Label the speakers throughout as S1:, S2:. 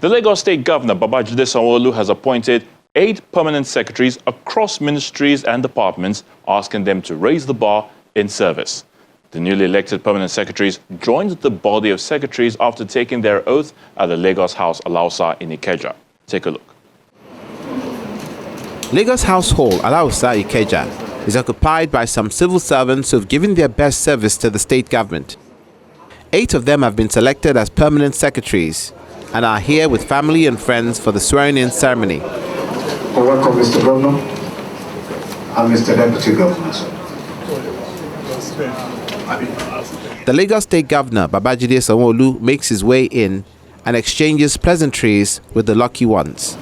S1: The Lagos State Governor, Babajide Sanwo-Olu, has appointed 8 permanent secretaries across ministries and departments, asking them to raise the bar in service. The newly elected permanent secretaries joined the body of secretaries after taking their oath at the Lagos House Alausa in Ikeja. Take a look.
S2: Lagos House Hall Alausa Ikeja is occupied by some civil servants who have given their best service to the state government. 8 of them have been selected as permanent secretaries and are here with family and friends for the swearing-in ceremony.
S3: Welcome, Mr. Governor and Mr. Deputy Governor.
S2: The Lagos State Governor, Babajide Sanwo-Olu, makes his way in and exchanges pleasantries with the lucky ones.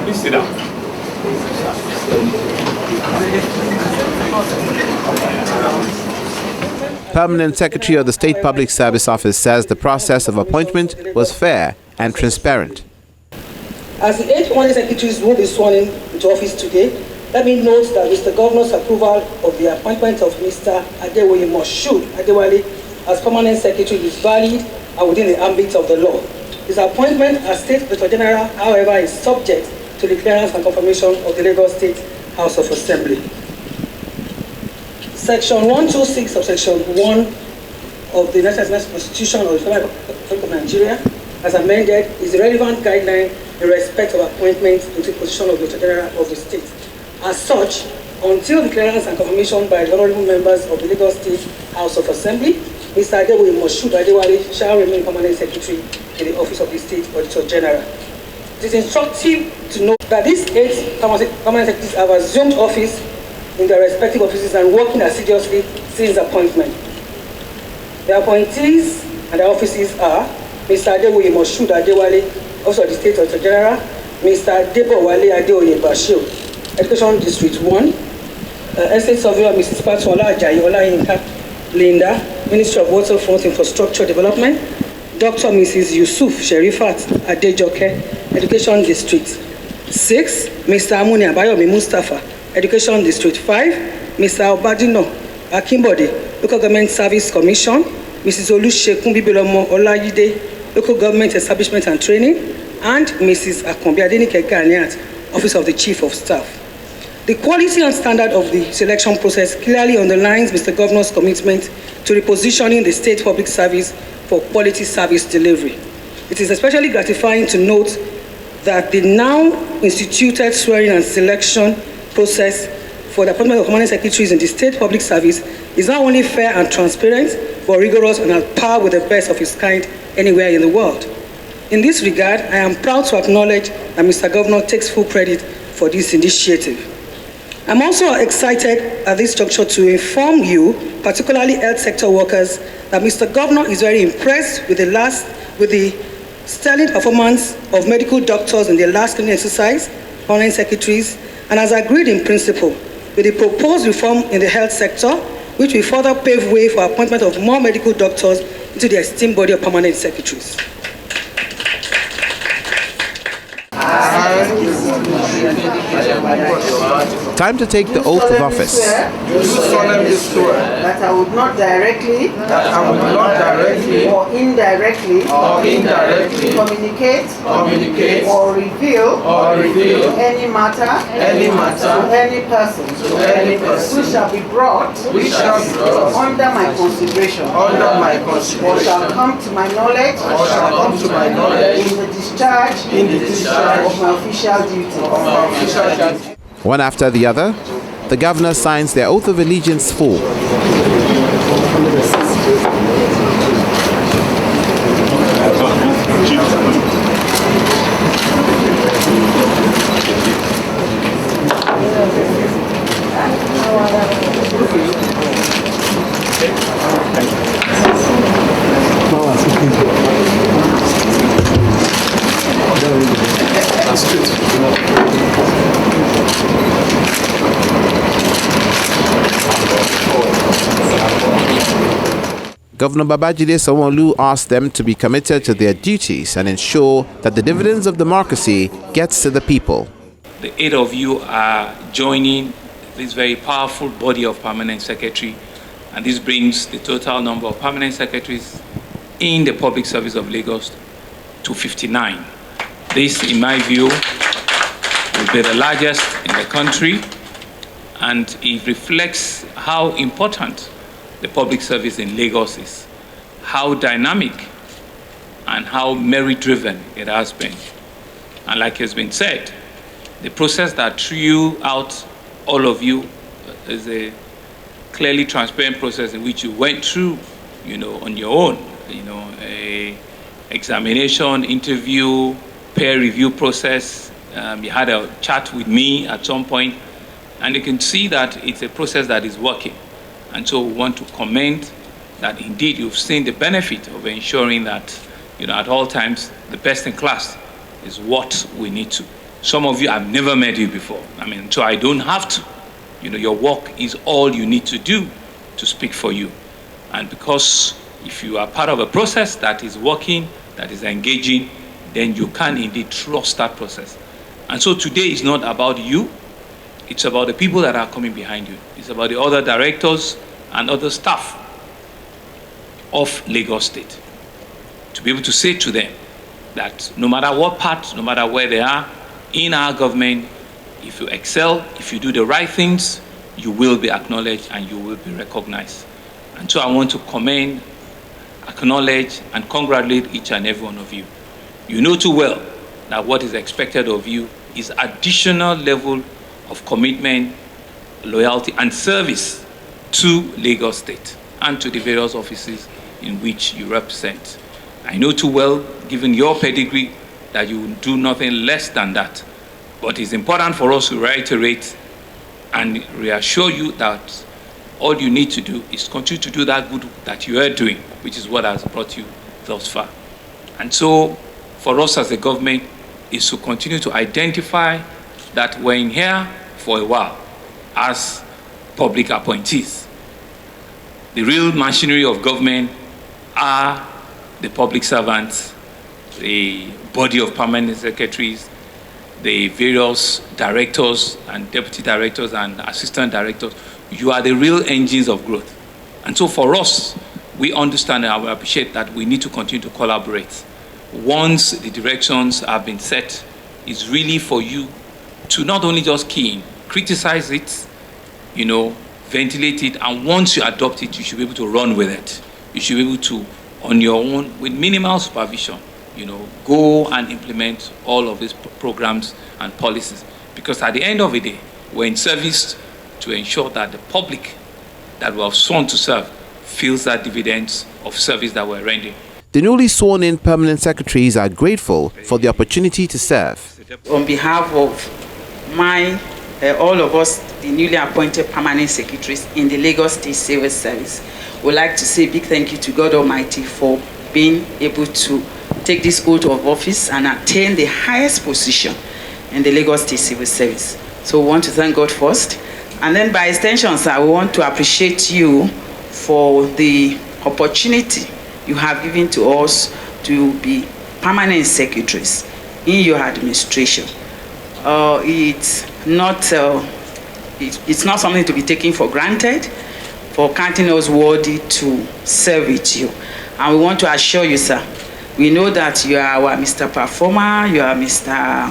S1: Please sit down.
S2: Permanent Secretary of the State Public Service Office says the process of appointment was fair and transparent.
S4: As the 8 permanent secretaries will be sworn into office today, let me note that Mr. Governor's approval of the appointment of Mr. Adewoye Moshood Adewale as permanent secretary is valid and within the ambit of the law. His appointment as State Secretary General, however, is subject to the clearance and confirmation of the Lagos State House of Assembly. Section 126 of Section 1 of the National Constitution of the Federal Republic of Nigeria, as amended, is the relevant guideline in respect of appointment into the position of the Secretary General of the state. As such, until the clearance and confirmation by the honorable members of the Lagos State House of Assembly, Mr. Adewoye Moshood Adewale shall remain permanent secretary in the office of the State Auditor General. It is instructive to note that these 8 permanent secretaries have assumed office in their respective offices and working assiduously since appointment. The appointees and their offices are Mr. Adewoye Moshood Adewale, Office of the State Auditor General, Mr. Adebowale Adeoye Bashir, Education District 1, Estate Surveyor Mrs. Patola Ajayi Olayinka Linda, Ministry of Waterfront Infrastructure Development, Dr. Mrs. Yusuf Sherifat Adejoke, Education District 6, Mr. Amuni Abayomi Mustafa, Education District 5, Mr. Obadino Akimbode, Local Government Service Commission, Mrs. Olusekun Bibilomo Olayide, Local Government Establishment and Training, and Mrs. Akombi Adenike Ganiat, Office of the Chief of Staff. The quality and standard of the selection process clearly underlines Mr. Governor's commitment to repositioning the state public service for quality service delivery. It is especially gratifying to note that the now instituted swearing and selection process for the appointment of permanent secretaries in the state public service is not only fair and transparent, but rigorous and at par with the best of its kind anywhere in the world. In this regard, I am proud to acknowledge that Mr. Governor takes full credit for this initiative. I'm also excited at this juncture to inform you, particularly health sector workers, that Mr. Governor is very impressed with the sterling performance of medical doctors in their last cleaning exercise, permanent secretaries, and has agreed in principle with the proposed reform in the health sector, which will further pave way for appointment of more medical doctors into the esteemed body of permanent secretaries.
S2: Time to take the oath of office.
S5: That I would not directly or indirectly communicate or reveal any matter to any person which shall be brought under my consideration or shall come to my knowledge in the discharge of my official duty.
S2: One after the other, the governor signs their oath of allegiance full. Governor Babajide Sanwo-Olu asked them to be committed to their duties and ensure that the dividends of democracy gets to the people.
S6: The 8 of you are joining this very powerful body of permanent secretary, and this brings the total number of permanent secretaries in the public service of Lagos to 59. This, in my view, will be the largest in the country, and it reflects how important the public service in Lagos is, how dynamic and how merit-driven it has been. And like has been said, the process that threw out all of you is a clearly transparent process in which you went through, on your own, a examination, interview, peer review process. You had a chat with me at some point, and you can see that it's a process that is working. And so we want to commend that indeed you've seen the benefit of ensuring that, at all times, the best in class is what we need to. Some of you, I've never met you before. So I don't have to. Your work is all you need to do to speak for you. And because if you are part of a process that is working, that is engaging, then you can indeed trust that process. And so today is not about you. It's about the people that are coming behind you. It's about the other directors and other staff of Lagos State. To be able to say to them that no matter what part, no matter where they are in our government, if you excel, if you do the right things, you will be acknowledged and you will be recognized. And so I want to commend, acknowledge, and congratulate each and every one of you. You know too well that what is expected of you is additional level of commitment, loyalty, and service to Lagos State and to the various offices in which you represent. I know too well, given your pedigree, that you will do nothing less than that. But it's important for us to reiterate and reassure you that all you need to do is continue to do that good that you are doing, which is what has brought you thus far. And so, for us as a government, is to continue to identify that we're in here for a while as public appointees. The real machinery of government are the public servants, the body of permanent secretaries, the various directors and deputy directors and assistant directors. You are the real engines of growth. And so for us, we understand and we appreciate that we need to continue to collaborate. Once the directions have been set, it's really for you to not only just key in, criticize it, ventilate it, and once you adopt it, you should be able to run with it. You should be able to, on your own, with minimal supervision, go and implement all of these programs and policies. Because at the end of the day, we're in service to ensure that the public that we have sworn to serve feels that dividends of service that we're rendering.
S2: The newly sworn-in permanent secretaries are grateful for the opportunity to serve.
S5: On behalf of all of us, the newly appointed permanent secretaries in the Lagos State Civil Service, we'd like to say a big thank you to God Almighty for being able to take this oath of office and attain the highest position in the Lagos State Civil Service. So we want to thank God first. And then by extension, sir, we want to appreciate you for the opportunity you have given to us to be permanent secretaries in your administration. It's not something to be taken for granted, for counting us worthy to serve with you. And we want to assure you, sir, we know that you are our Mr. Performer, you are Mr.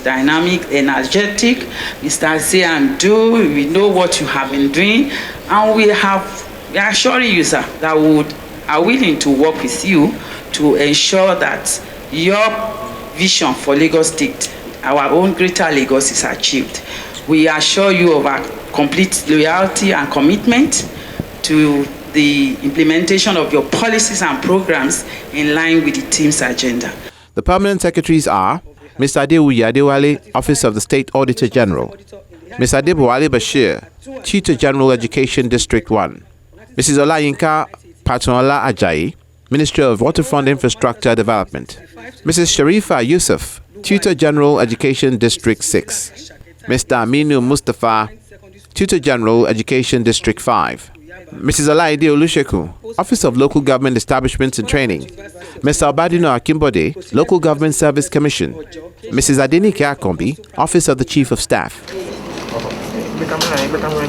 S5: Dynamic, energetic, Mr. Say and Do. We know what you have been doing, and we are assuring you, sir, that we are willing to work with you to ensure that your vision for Lagos State, our own greater Lagos, is achieved. We assure you of our complete loyalty and commitment to the implementation of your policies and programs in line with the team's agenda.
S2: The permanent secretaries are Mr. Adewuyi Adewale, Office of the State Auditor General; Mr. Adebowale Bashir, Tutor General Education District 1; Mrs. Olayinka Patunola Ajayi, Ministry of Waterfront Infrastructure Development; Mrs. Sharifa Yusuf, Tutor General Education District 6; Mr. Aminu Mustafa, Tutor General Education District 5; Mrs. Olaide Olusegun, Office of Local Government Establishments and Training. Mr. Obadino Akimbode, Local Government Service Commission. Mrs. Adenike Akombi, Office of the Chief of Staff.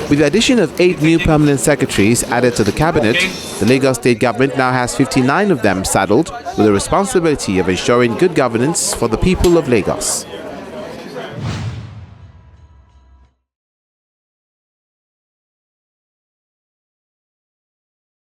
S2: With the addition of 8 new permanent secretaries added to the cabinet, the Lagos State government now has 59 of them saddled with the responsibility of ensuring good governance for the people of Lagos.